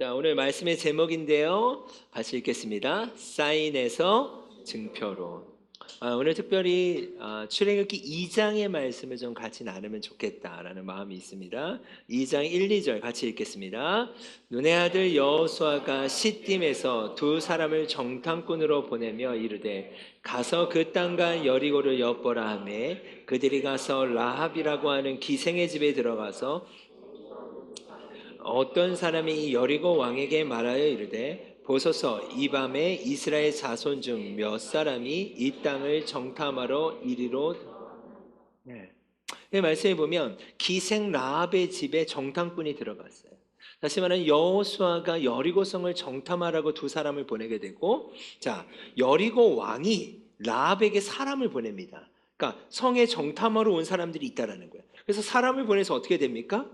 자, 오늘 말씀의 제목인데요. 같이 읽겠습니다. 사인에서 증표로. 오늘 특별히 출애굽기 2장의 말씀을 좀 같이 나누면 좋겠다라는 마음이 있습니다. 2장 1, 2절 같이 읽겠습니다. 눈의 아들 여호수아가 시딤에서 두 사람을 정탐꾼으로 보내며 이르되 가서 그 땅과 여리고를 엿보라 하매 그들이 가서 라합이라고 하는 기생의 집에 들어가서 어떤 사람이 여리고 왕에게 말하여 이르되 보소서 이 밤에 이스라엘 자손 중 몇 사람이 이 땅을 정탐하러 이리로. 네. 말씀해 보면 기생 라합의 집에 정탐꾼이 들어갔어요. 다시 말하면 여호수아가 여리고성을 정탐하라고 두 사람을 보내게 되고, 자, 여리고 왕이 라합에게 사람을 보냅니다. 그러니까 성에 정탐하러 온 사람들이 있다라는 거예요. 그래서 사람을 보내서 어떻게 됩니까?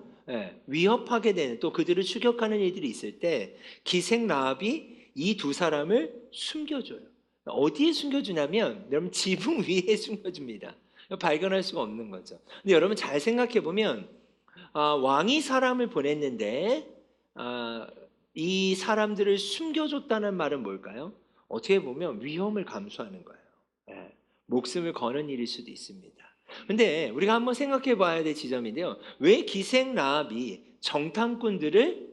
위협하게 되는, 또 그들을 추격하는 일들이 있을 때 기생 라합이 이 두 사람을 숨겨줘요. 어디에 숨겨주냐면 여러분 지붕 위에 숨겨줍니다. 발견할 수가 없는 거죠. 근데 여러분 잘 생각해 보면 왕이 사람을 보냈는데 이 사람들을 숨겨줬다는 말은 뭘까요? 어떻게 보면 위험을 감수하는 거예요. 목숨을 거는 일일 수도 있습니다. 근데 우리가 한번 생각해 봐야 될 지점인데요. 왜 기생 라합이 정탐꾼들을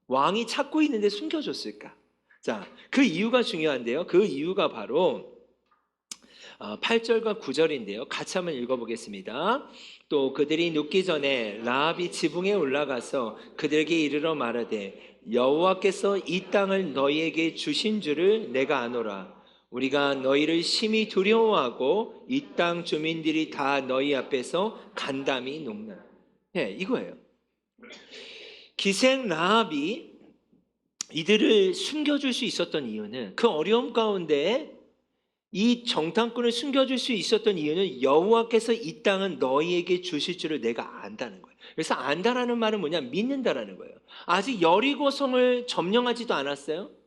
왕이 찾고 있는데 숨겨줬을까? 자, 그 이유가 중요한데요. 그 이유가 바로 8절과 9절인데요. 같이 한번 읽어보겠습니다. 또 그들이 눕기 전에 라합이 지붕에 올라가서 그들에게 이르러 말하되 여호와께서 이 땅을 너희에게 주신 줄을 내가 아노라. 우리가 너희를 심히 두려워하고 이 땅 주민들이 다 너희 앞에서 간담이 녹나. 이거예요. 기생 라합이 이들을 숨겨줄 수 있었던 이유는, 그 어려움 가운데 이 정탐꾼을 숨겨줄 수 있었던 이유는 여호와께서 이 땅은 너희에게 주실 줄을 내가 안다는 거예요. 그래서 안다라는 말은 뭐냐? 믿는다라는 거예요. 아직 여리고성을 점령하지도 않았어요.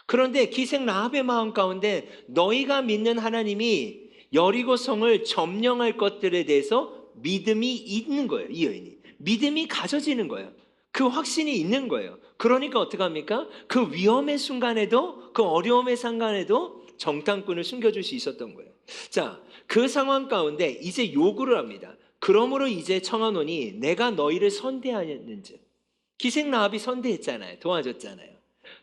그런데 기생 라합의 마음 가운데 너희가 믿는 하나님이 여리고성을 점령할 것들에 대해서 믿음이 있는 거예요. 이 여인이 믿음이 가져지는 거예요. 그 확신이 있는 거예요. 그러니까 어떡합니까? 그 위험의 순간에도, 그 어려움의 순간에도 정탐꾼을 숨겨줄 수 있었던 거예요. 자, 그 상황 가운데 이제 요구를 합니다. 그러므로 이제 청하노니 내가 너희를 선대하였는지. 기생 라합이 선대했잖아요. 도와줬잖아요.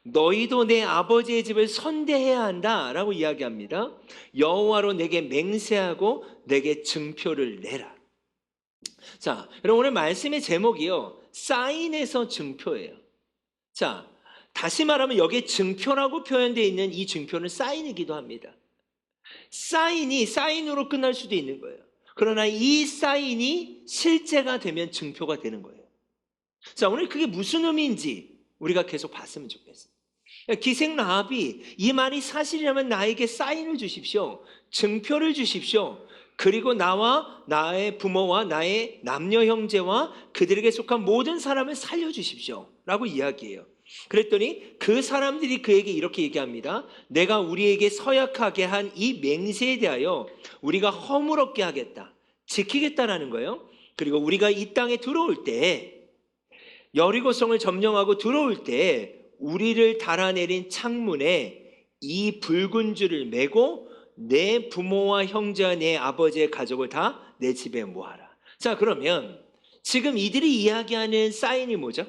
너희도 내 아버지의 집을 선대해야 한다라고 이야기합니다. 여호와로 내게 맹세하고 내게 증표를 내라. 자, 여러분 오늘 말씀의 제목이요, 사인에서 증표예요. 자, 다시 말하면 여기에 증표라고 표현되어 있는 이 증표는 사인이기도 합니다. 사인이 사인으로 끝날 수도 있는 거예요. 그러나 이 사인이 실제가 되면 증표가 되는 거예요. 자, 오늘 그게 무슨 의미인지 우리가 계속 봤으면 좋겠어요. 기생 라합이 이 말이 사실이라면 나에게 사인을 주십시오. 증표를 주십시오. 그리고 나와 나의 부모와 나의 남녀 형제와 그들에게 속한 모든 사람을 살려주십시오 라고 이야기해요. 그랬더니 그 사람들이 그에게 이렇게 얘기합니다. 내가 우리에게 서약하게 한 이 맹세에 대하여 우리가 허물없게 하겠다, 지키겠다라는 거예요. 그리고 우리가 이 땅에 들어올 때, 여리고성을 점령하고 들어올 때 우리를 달아내린 창문에 이 붉은 줄을 매고 내 부모와 형제와 내 아버지의 가족을 다 내 집에 모아라. 자, 그러면 지금 이들이 이야기하는 사인이 뭐죠?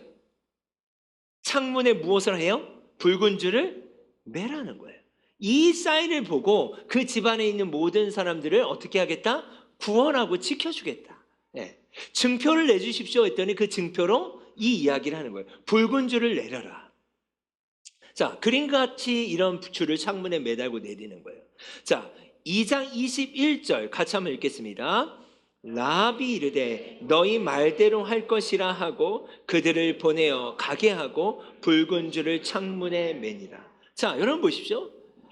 창문에 무엇을 해요? 붉은 줄을 매라는 거예요. 이 사인을 보고 그 집안에 있는 모든 사람들을 어떻게 하겠다? 구원하고 지켜주겠다. 증표를 내주십시오 했더니 그 증표로 이 이야기를 하는 거예요. 붉은 줄을 내려라. 자, 그림같이 이런 줄을 창문에 매달고 내리는 거예요. 자, 2장 21절 같이 한번 읽겠습니다. 라합이 이르되 너희 말대로 할 것이라 하고 그들을 보내어 가게 하고 붉은 줄을 창문에 매니라. 자, 여러분 보십시오.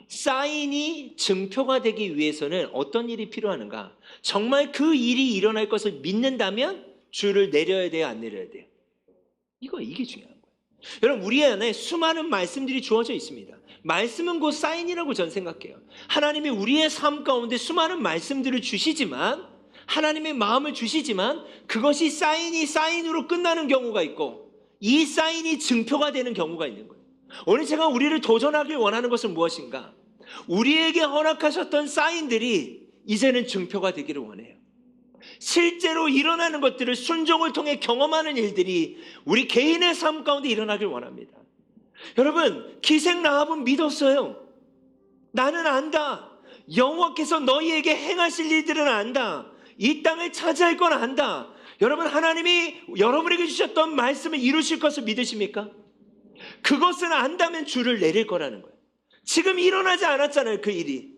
사인이 증표가 되기 위해서는 어떤 일이 필요한가? 정말 그 일이 일어날 것을 믿는다면 줄을 내려야 돼요, 안 내려야 돼요? 이게 중요한 거예요. 여러분, 우리 안에 수많은 말씀들이 주어져 있습니다. 말씀은 곧 사인이라고 저는 생각해요. 하나님이 우리의 삶 가운데 수많은 말씀들을 주시지만, 하나님의 마음을 주시지만 그것이 사인으로 끝나는 경우가 있고, 이 사인이 증표가 되는 경우가 있는 거예요. 오늘 제가 우리를 도전하길 원하는 것은 무엇인가? 우리에게 허락하셨던 사인들이 이제는 증표가 되기를 원해요. 실제로 일어나는 것들을 순종을 통해 경험하는 일들이 우리 개인의 삶 가운데 일어나길 원합니다. 여러분, 기생 라합은 믿었어요. 나는 안다. 여호와께서 너희에게 행하실 일들은 안다. 이 땅을 차지할 건 안다. 여러분, 하나님이 여러분에게 주셨던 말씀을 이루실 것을 믿으십니까? 그것은 안다면 주를 내릴 거라는 거예요. 지금 일어나지 않았잖아요, 그 일이.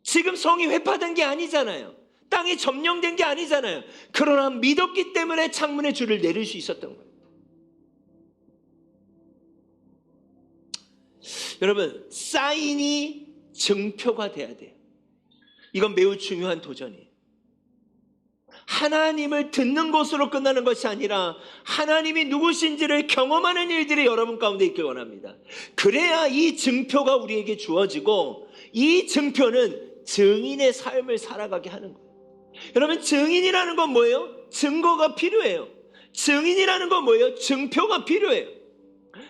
지금 성이 회파된 게 아니잖아요. 땅이 점령된 게 아니잖아요. 그러나 믿었기 때문에 창문에 줄을 내릴 수 있었던 거예요. 여러분, 사인이 증표가 돼야 돼요. 이건 매우 중요한 도전이에요. 하나님을 듣는 것으로 끝나는 것이 아니라 하나님이 누구신지를 경험하는 일들이 여러분 가운데 있길 원합니다. 그래야 이 증표가 우리에게 주어지고 이 증표는 증인의 삶을 살아가게 하는 거예요. 여러분, 증인이라는 건 뭐예요? 증거가 필요해요. 증인이라는 건 뭐예요? 증표가 필요해요.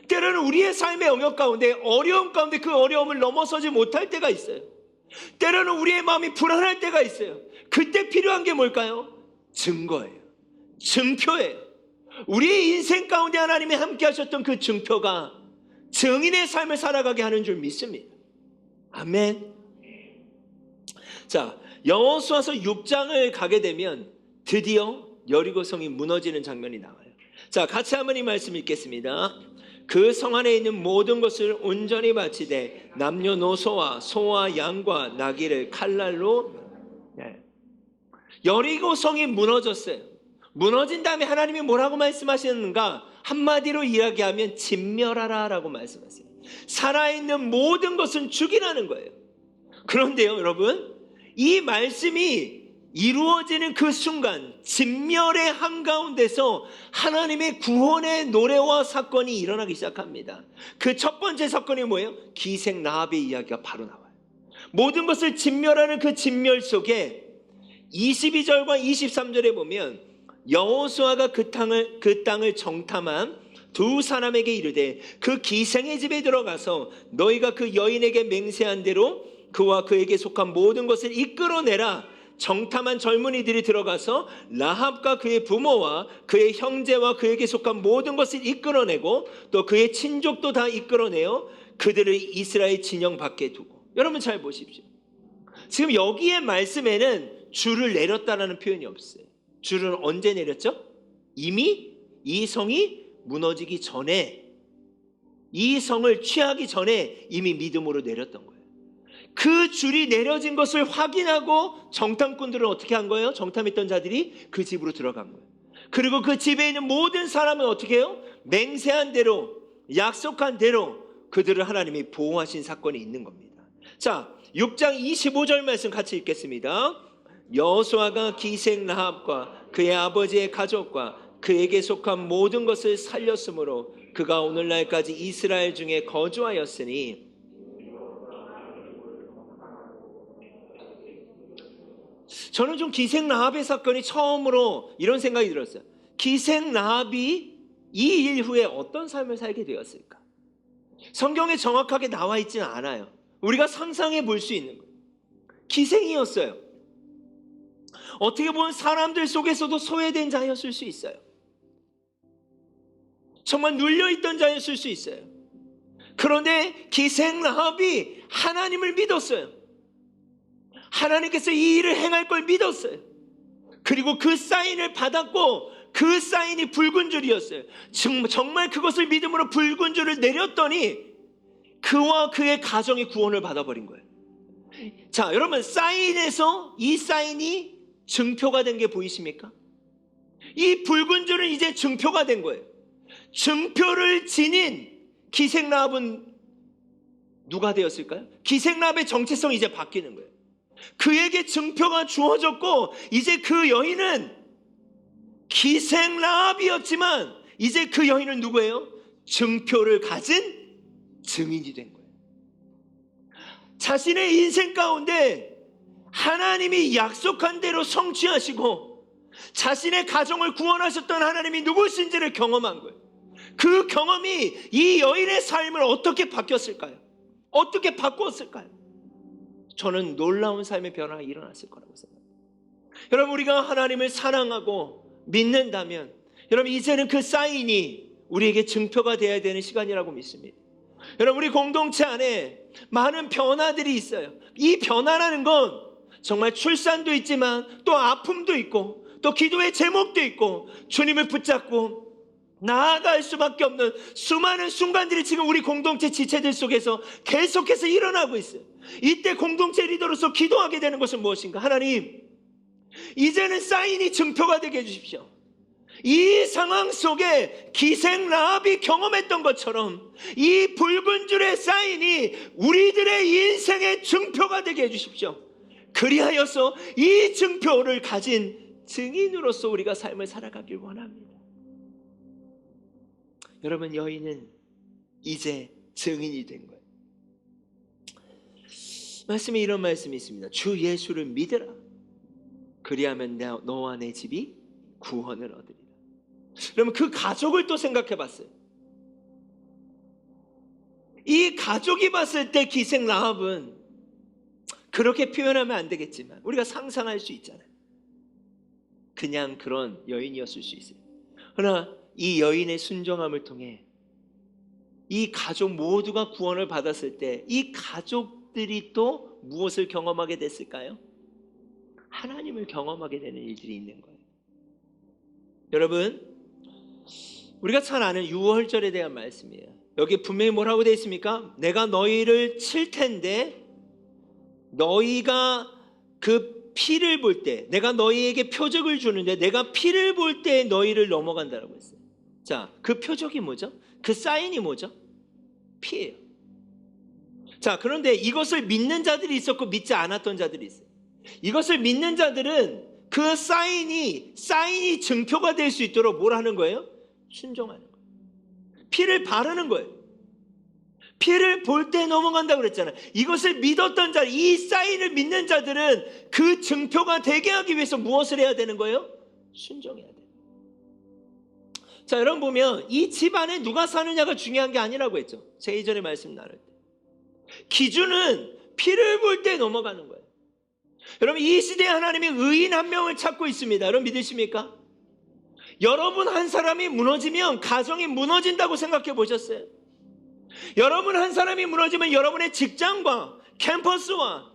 때로는 우리의 삶의 영역 가운데, 어려움 가운데 그 어려움을 넘어서지 못할 때가 있어요. 때로는 우리의 마음이 불안할 때가 있어요. 그때 필요한 게 뭘까요? 증거예요. 증표예요. 우리의 인생 가운데 하나님이 함께 하셨던 그 증표가 증인의 삶을 살아가게 하는 줄 믿습니다. 아멘. 자, 여호수아서 6장을 가게 되면 드디어 여리고성이 무너지는 장면이 나와요. 자, 같이 한번 이 말씀 읽겠습니다. 그 성 안에 있는 모든 것을 온전히 바치되 남녀노소와 소와 양과 나귀를 칼날로. 여리고성이 무너졌어요. 무너진 다음에 하나님이 뭐라고 말씀하시는가? 한마디로 이야기하면 진멸하라 라고 말씀하세요. 살아있는 모든 것은 죽이라는 거예요. 그런데요, 여러분, 이 말씀이 이루어지는 그 순간 진멸의 한가운데서 하나님의 구원의 노래와 사건이 일어나기 시작합니다. 그 첫 번째 사건이 뭐예요? 기생 라합의 이야기가 바로 나와요. 모든 것을 진멸하는 그 진멸 속에 22절과 23절에 보면 여호수아가 그 땅을 정탐한 두 사람에게 이르되 그 기생의 집에 들어가서 너희가 그 여인에게 맹세한 대로 그와 그에게 속한 모든 것을 이끌어내라. 정탐한 젊은이들이 들어가서 라합과 그의 부모와 그의 형제와 그에게 속한 모든 것을 이끌어내고 또 그의 친족도 다 이끌어내어 그들을 이스라엘 진영 밖에 두고. 여러분 잘 보십시오. 지금 여기에 말씀에는 줄을 내렸다라는 표현이 없어요. 줄은 언제 내렸죠? 이미 이 성이 무너지기 전에, 이 성을 취하기 전에 이미 믿음으로 내렸던 거예요. 그 줄이 내려진 것을 확인하고 정탐꾼들은 어떻게 한 거예요? 정탐했던 자들이 그 집으로 들어간 거예요. 그리고 그 집에 있는 모든 사람은 어떻게 해요? 맹세한 대로, 약속한 대로 그들을 하나님이 보호하신 사건이 있는 겁니다. 자, 6장 25절 말씀 같이 읽겠습니다. 여호수아가 기생 라합과 그의 아버지의 가족과 그에게 속한 모든 것을 살렸으므로 그가 오늘날까지 이스라엘 중에 거주하였으니. 저는 좀 기생 라합의 사건이 처음으로 이런 생각이 들었어요. 기생 라합이 이 일 후에 어떤 삶을 살게 되었을까? 성경에 정확하게 나와 있지는 않아요. 우리가 상상해 볼 수 있는 거예요. 기생이었어요. 어떻게 보면 사람들 속에서도 소외된 자였을 수 있어요. 정말 눌려있던 자였을 수 있어요. 그런데 기생 라합이 하나님을 믿었어요. 하나님께서 이 일을 행할 걸 믿었어요. 그리고 그 사인을 받았고 그 사인이 붉은 줄이었어요. 정말 그것을 믿음으로 붉은 줄을 내렸더니 그와 그의 가정이 구원을 받아버린 거예요. 자, 여러분, 사인에서 이 사인이 증표가 된 게 보이십니까? 이 붉은 줄은 이제 증표가 된 거예요. 증표를 지닌 기생 라합은 누가 되었을까요? 기생 라합의 정체성이 이제 바뀌는 거예요. 그에게 증표가 주어졌고 이제 그 여인은 기생 라합이었지만 이제 그 여인은 누구예요? 증표를 가진 증인이 된 거예요. 자신의 인생 가운데 하나님이 약속한 대로 성취하시고 자신의 가정을 구원하셨던 하나님이 누구신지를 경험한 거예요. 그 경험이 이 여인의 삶을 어떻게 바뀌었을까요? 어떻게 바꾸었을까요? 저는 놀라운 삶의 변화가 일어났을 거라고 생각합니다. 여러분, 우리가 하나님을 사랑하고 믿는다면 여러분, 이제는 그 사인이 우리에게 증표가 되어야 되는 시간이라고 믿습니다. 여러분, 우리 공동체 안에 많은 변화들이 있어요. 이 변화라는 건 정말 출산도 있지만 또 아픔도 있고 또 기도의 제목도 있고 주님을 붙잡고 나아갈 수밖에 없는 수많은 순간들이 지금 우리 공동체 지체들 속에서 계속해서 일어나고 있어요. 이때 공동체 리더로서 기도하게 되는 것은 무엇인가? 하나님, 이제는 사인이 증표가 되게 해주십시오. 이 상황 속에 기생 라합이 경험했던 것처럼 이 붉은 줄의 사인이 우리들의 인생의 증표가 되게 해주십시오. 그리하여서 이 증표를 가진 증인으로서 우리가 삶을 살아가길 원합니다. 여러분, 여인은 이제 증인이 된 거예요. 말씀에 이런 말씀이 있습니다. 주 예수를 믿으라. 그리하면 너와 내 집이 구원을 얻으리라. 그러면 그 가족을 또 생각해 봤어요. 이 가족이 봤을 때 기생 라합은 그렇게 표현하면 안 되겠지만 우리가 상상할 수 있잖아요. 그냥 그런 여인이었을 수 있어요. 그러나 이 여인의 순종함을 통해 이 가족 모두가 구원을 받았을 때 이 가족들이 또 무엇을 경험하게 됐을까요? 하나님을 경험하게 되는 일들이 있는 거예요. 여러분, 우리가 잘 아는 유월절에 대한 말씀이에요. 여기 분명히 뭐라고 되어 있습니까? 내가 너희를 칠 텐데 너희가 그 피를 볼 때, 내가 너희에게 표적을 주는데 내가 피를 볼 때 너희를 넘어간다라고 했어요. 자, 그 표적이 뭐죠? 그 사인이 뭐죠? 피예요. 자, 그런데 이것을 믿는 자들이 있었고 믿지 않았던 자들이 있어요. 이것을 믿는 자들은 그 사인이 증표가 될 수 있도록 뭘 하는 거예요? 순종하는 거예요. 피를 바르는 거예요. 피를 볼 때 넘어간다고 그랬잖아요. 이것을 믿었던 자, 이 사인을 믿는 자들은 그 증표가 되게 하기 위해서 무엇을 해야 되는 거예요? 순종해야 돼요. 자, 여러분 보면 이 집 안에 누가 사느냐가 중요한 게 아니라고 했죠. 제가 이전에 말씀 나눌 때. 기준은 피를 볼 때 넘어가는 거예요. 여러분, 이 시대에 하나님이 의인 한 명을 찾고 있습니다. 여러분 믿으십니까? 여러분 한 사람이 무너지면 가정이 무너진다고 생각해 보셨어요? 여러분 한 사람이 무너지면 여러분의 직장과 캠퍼스와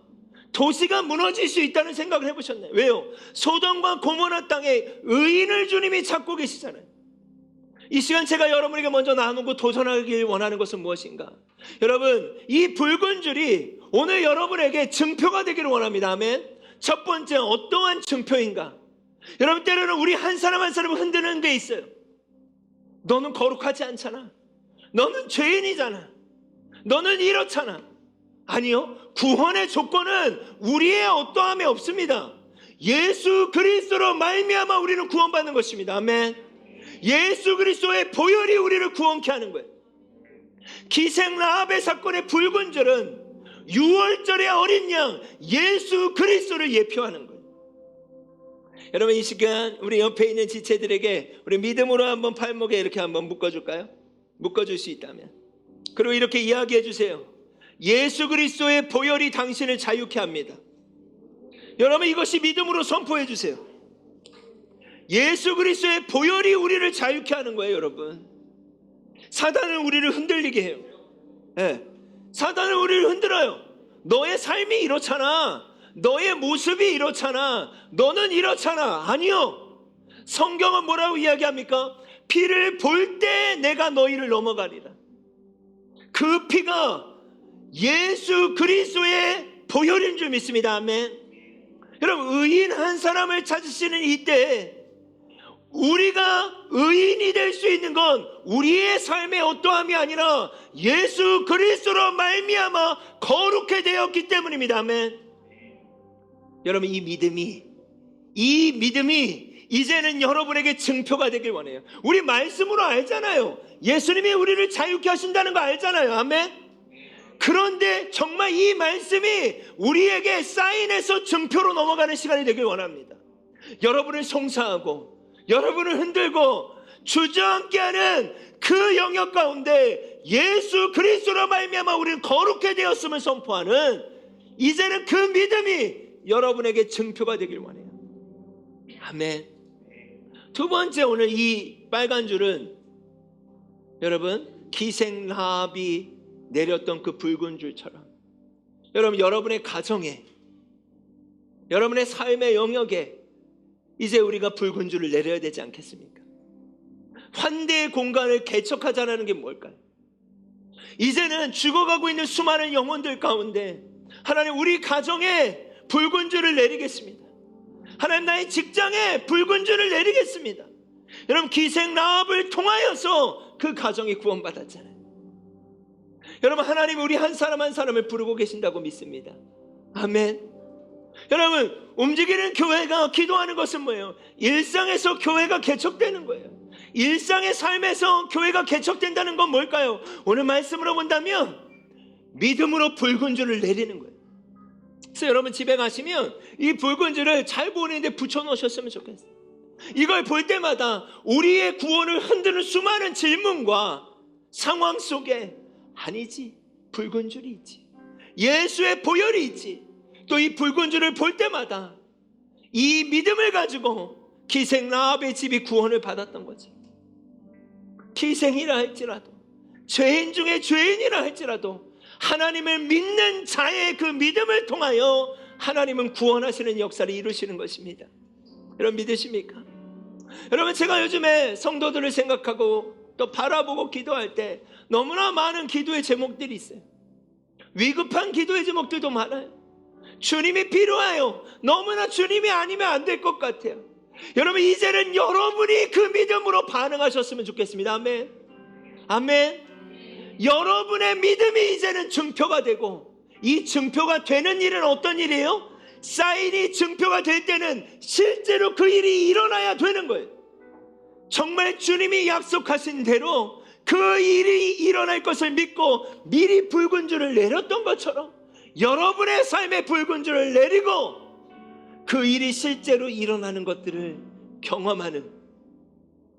도시가 무너질 수 있다는 생각을 해보셨나요? 왜요? 소돔과 고모라 땅에 의인을 주님이 찾고 계시잖아요. 이 시간 제가 여러분에게 먼저 나누고 도전하길 원하는 것은 무엇인가? 여러분, 이 붉은 줄이 오늘 여러분에게 증표가 되기를 원합니다. 아멘. 첫 번째, 어떠한 증표인가? 여러분, 때로는 우리 한 사람 한 사람을 흔드는 게 있어요. 너는 거룩하지 않잖아. 너는 죄인이잖아. 너는 이렇잖아. 아니요, 구원의 조건은 우리의 어떠함이 없습니다. 예수 그리스도로 말미암아 우리는 구원받는 것입니다. 아멘. 예수 그리스도의 보혈이 우리를 구원케 하는 거예요. 기생 라합의 사건의 붉은 줄은 유월절의 어린 양 예수 그리스도를 예표하는 거예요. 여러분, 이 시간 우리 옆에 있는 지체들에게 우리 믿음으로 한번 팔목에 이렇게 한번 묶어줄까요? 묶어줄 수 있다면. 그리고 이렇게 이야기해 주세요. 예수 그리스도의 보혈이 당신을 자유케 합니다. 여러분, 이것이 믿음으로 선포해 주세요. 예수 그리스도의 보혈이 우리를 자유케 하는 거예요. 여러분, 사단은 우리를 흔들리게 해요. 네. 사단은 우리를 흔들어요. 너의 삶이 이렇잖아. 너의 모습이 이렇잖아. 너는 이렇잖아. 아니요, 성경은 뭐라고 이야기합니까? 피를 볼 때 내가 너희를 넘어가리라. 그 피가 예수 그리스도의 보혈인 줄 믿습니다. 아멘. 여러분, 의인 한 사람을 찾으시는 이때 우리가 의인이 될 수 있는 건 우리의 삶의 어떠함이 아니라 예수 그리스도로 말미암아 거룩해 되었기 때문입니다. 아멘. 여러분, 이 믿음이 이제는 여러분에게 증표가 되길 원해요. 우리 말씀으로 알잖아요. 예수님이 우리를 자유케 하신다는 거 알잖아요. 아멘. 그런데 정말 이 말씀이 우리에게 사인해서 증표로 넘어가는 시간이 되길 원합니다. 여러분을 송사하고 여러분을 흔들고 주저앉게 하는 그 영역 가운데 예수 그리스도로 말미암아 우리는 거룩해 되었음을 선포하는 이제는 그 믿음이 여러분에게 증표가 되길 원해요. 아멘. 두 번째, 오늘 이 빨간 줄은 여러분 기생라합이 내렸던 그 붉은 줄처럼 여러분, 여러분의 가정에, 여러분의 삶의 영역에 이제 우리가 붉은 줄을 내려야 되지 않겠습니까? 환대의 공간을 개척하자는 게 뭘까요? 이제는 죽어가고 있는 수많은 영혼들 가운데 하나님, 우리 가정에 붉은 줄을 내리겠습니다. 하나님, 나의 직장에 붉은 줄을 내리겠습니다. 여러분, 기생라합을 통하여서 그 가정이 구원받았잖아요. 여러분, 하나님 우리 한 사람 한 사람을 부르고 계신다고 믿습니다. 아멘. 여러분, 움직이는 교회가 기도하는 것은 뭐예요? 일상에서 교회가 개척되는 거예요. 일상의 삶에서 교회가 개척된다는 건 뭘까요? 오늘 말씀으로 본다면 믿음으로 붉은 줄을 내리는 거예요. 그래서 여러분 집에 가시면 이 붉은 줄을 잘 보이는 데 붙여놓으셨으면 좋겠어요. 이걸 볼 때마다 우리의 구원을 흔드는 수많은 질문과 상황 속에 아니지, 붉은 줄이 있지, 예수의 보혈이 있지. 또 이 붉은 줄을 볼 때마다 이 믿음을 가지고 기생라합의 집이 구원을 받았던 거지. 기생이라 할지라도, 죄인 중에 죄인이라 할지라도 하나님을 믿는 자의 그 믿음을 통하여 하나님은 구원하시는 역사를 이루시는 것입니다. 여러분 믿으십니까? 여러분, 제가 요즘에 성도들을 생각하고 또 바라보고 기도할 때 너무나 많은 기도의 제목들이 있어요. 위급한 기도의 제목들도 많아요. 주님이 필요해요. 너무나 주님이 아니면 안 될 것 같아요. 여러분, 이제는 여러분이 그 믿음으로 반응하셨으면 좋겠습니다. 아멘. 아멘. 여러분의 믿음이 이제는 증표가 되고, 이 증표가 되는 일은 어떤 일이에요? 사인이 증표가 될 때는 실제로 그 일이 일어나야 되는 거예요. 정말 주님이 약속하신 대로 그 일이 일어날 것을 믿고 미리 붉은 줄을 내렸던 것처럼 여러분의 삶에 붉은 줄을 내리고 그 일이 실제로 일어나는 것들을 경험하는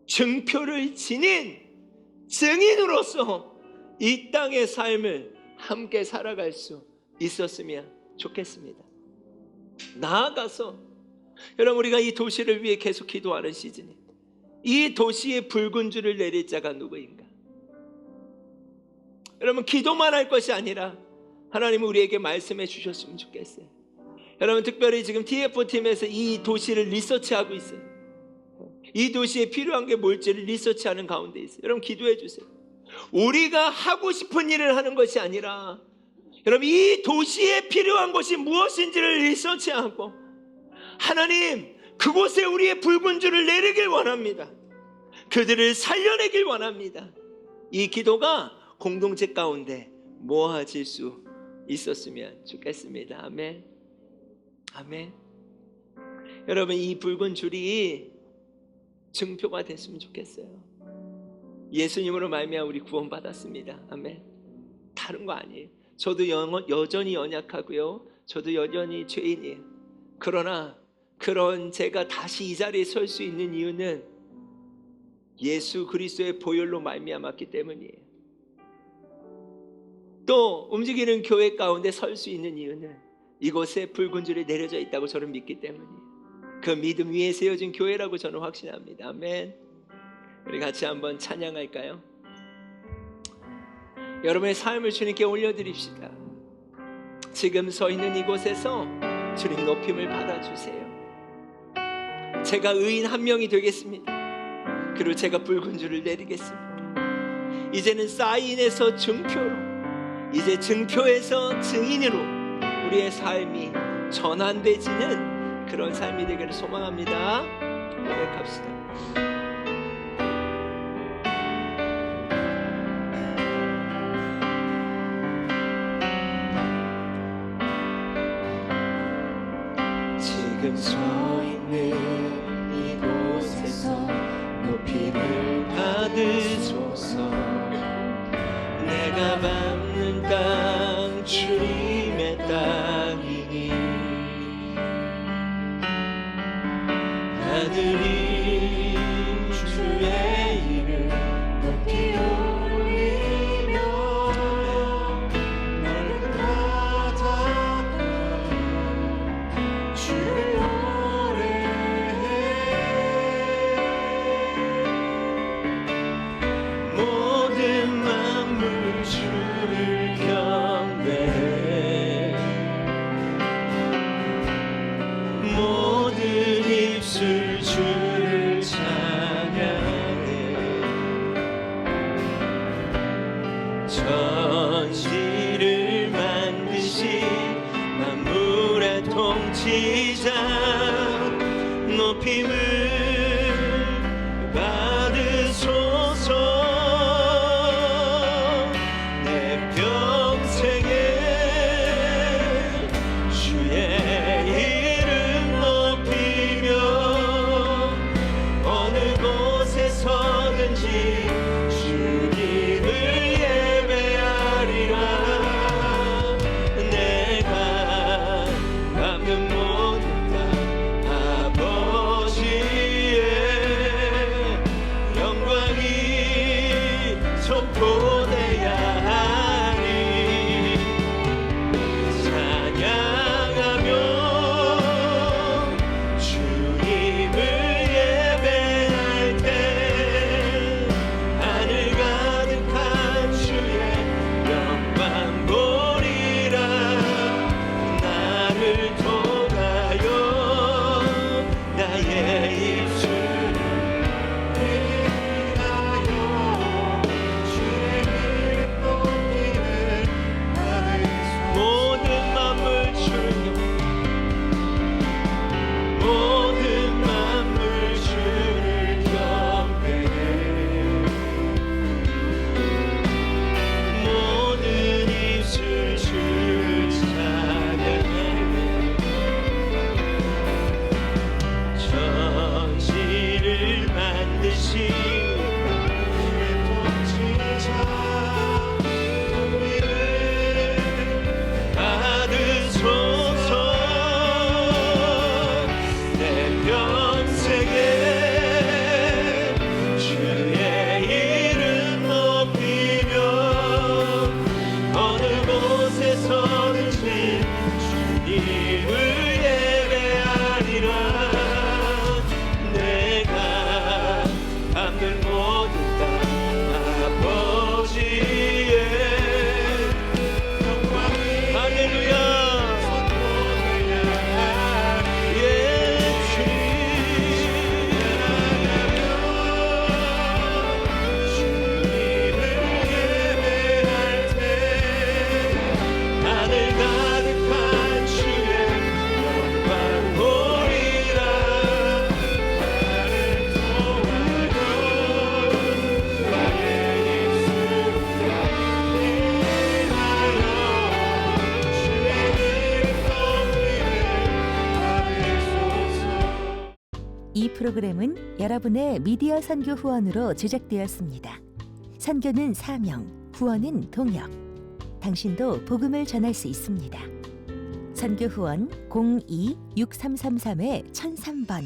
증표를 지닌 증인으로서 이 땅의 삶을 함께 살아갈 수 있었으면 좋겠습니다. 나아가서 여러분, 우리가 이 도시를 위해 계속 기도하는 시즌이, 이 도시에 붉은 줄을 내릴 자가 누구인가? 여러분, 기도만 할 것이 아니라 하나님은 우리에게 말씀해 주셨으면 좋겠어요. 여러분, 특별히 지금 TF 팀에서 이 도시를 리서치하고 있어요. 이 도시에 필요한 게 뭘지를 리서치하는 가운데 있어요. 여러분 기도해 주세요. 우리가 하고 싶은 일을 하는 것이 아니라 여러분, 이 도시에 필요한 것이 무엇인지를 리서치하고 하나님, 그곳에 우리의 붉은 줄을 내리길 원합니다. 그들을 살려내길 원합니다. 이 기도가 공동체 가운데 모아질 수 있었으면 좋겠습니다. 아멘. 아멘. 여러분, 이 붉은 줄이 증표가 됐으면 좋겠어요. 예수님으로 말미암아 우리 구원받았습니다. 아멘. 다른 거 아니에요. 저도 여전히 연약하고요, 저도 여전히 죄인이에요. 그러나 그런 제가 다시 이 자리에 설 수 있는 이유는 예수 그리스도의 보혈로 말미암았기 때문이에요. 또 움직이는 교회 가운데 설 수 있는 이유는 이곳에 붉은 줄이 내려져 있다고 저는 믿기 때문이에요. 그 믿음 위에 세워진 교회라고 저는 확신합니다. 아멘. 우리 같이 한번 찬양할까요? 여러분의 삶을 주님께 올려드립시다. 지금 서 있는 이곳에서 주님 높임을 받아주세요. 제가 의인 한 명이 되겠습니다. 그리고 제가 붉은 줄을 내리겠습니다. 이제는 사인에서 증표로, 이제 증표에서 증인으로 우리의 삶이 전환되지는 그런 삶이 되기를 소망합니다. 고백합시다. 지금 서 있는 이곳에서 높이를 받으소서. 내가 밟는 땅 주님의 땅이니 하늘이 주의 천지를 만드신 만물의 통치자 높임을 받으소서. 내 평생에 주의 이름 높이며 어느 곳에 서든지 주님을 예배하리라. 내가 갚는 모든 것 아버지의 영광이 선포돼야 하니 찬양하며 주님을 예배할 때 하늘 가득한 주의 영광 보리라. 나를 통하여 나의 입술을 위하여 주의 이름 높이는 모든 만물 주여 모든 만물 주를 경배해. 모든 입술 주를 찬양해. 천지를 만드신 주의 통치자 높임을 받으소서. 내 평생에 주의 이름 높이며 어느 곳에 서든지 주님을 예배하리라. 내가 갚는 모든 것 아버지의 영광이 할렐루야 선포되야 하니 주님을 예배할 때 하늘 가득한 주의 영광 보리라. 나를 통하여 나의 입술을 위하여 주의 이름 높이는 받으소서. 이 프로그램은 여러분의 미디어 선교 후원으로 제작되었습니다. 선교는 사명, 후원은 동역. 당신도 복음을 전할 수 있습니다. 선교 후원 02-6333-1003번.